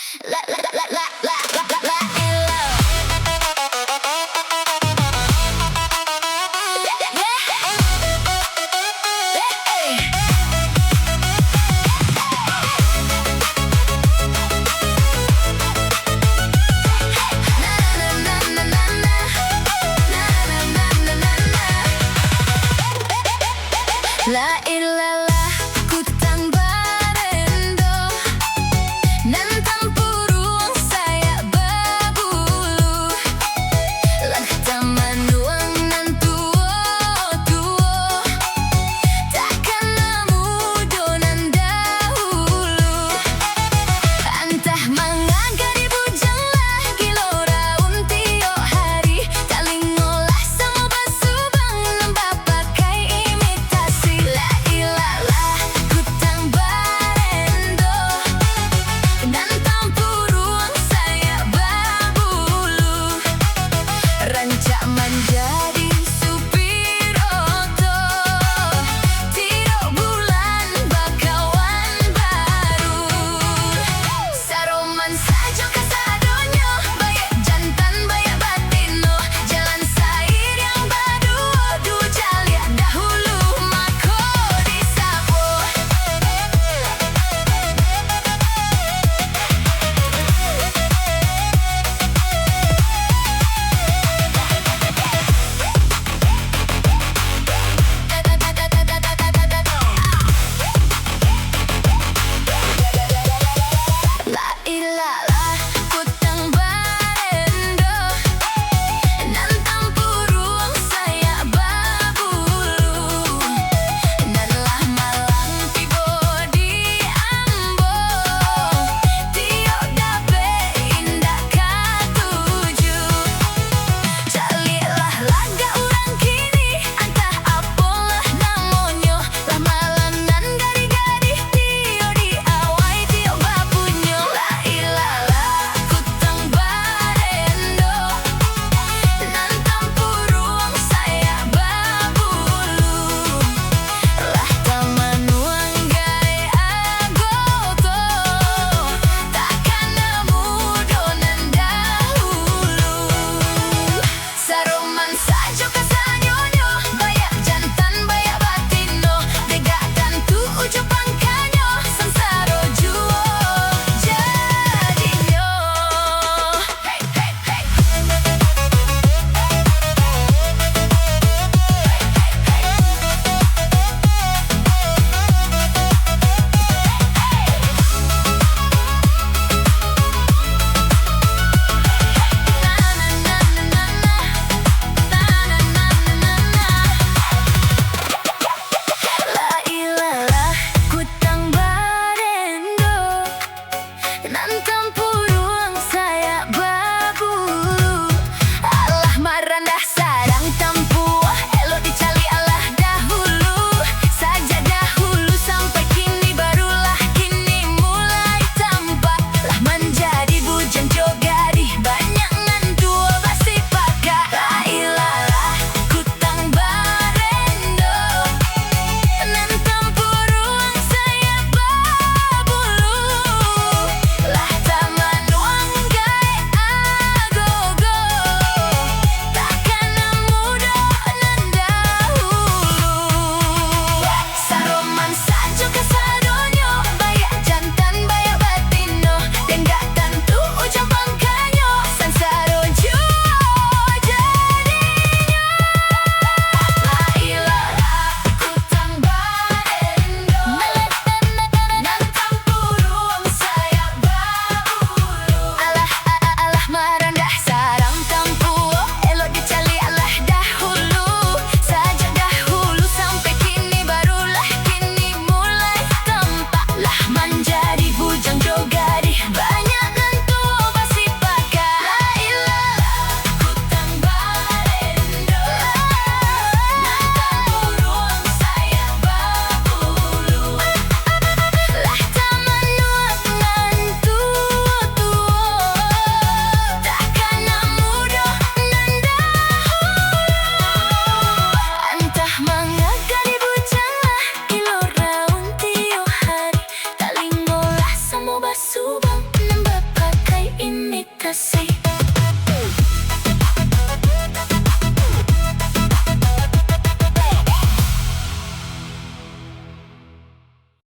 La la la la la la la la la. La ilalah kutang barendo nan tampurung saya babulu lah taman uang nan tuo takkan mudo nan dahulu antah mangagari bujang lagi loraun tio hari talingolah sama basubang nambah pakai imitasi la ilalah kutang barendo dan tampurung saya babulu rancak menjadi supir oto tiro bulan bakawan baru saroman sajo kasadonyo bayak jantan bayak batino jalan sair yang badu du jalia dahulu mako disapo La ilalah kutang barendo nan tampurung saya babulu nan lah malang tibo di ambo tio dape indah katuju calilah laga urang kini antah apolah namonyo lah malanan gari-gari tio di awai tio bapunyo la ilalah kutang barendo nan tampurung saya babulu lah taman uang gay agoto takkan mudo nan dahulu saroman sajo kasanyonyo bayak jantan bayak batino degatan tu ujo pangkanyo sansaro juo jadinyo hey hey hey La ilalah kutang barendo nan tampurung saya babulu alah marandah sarang tampuah elok dicali alah dahulu saja dahulu sampai kini barulah kini mulai tampak lah menjadi bujang jogari banyak ngan dua basi pakai la ilalah kutang barendo nan tampurung saya babulu lah taman kasih.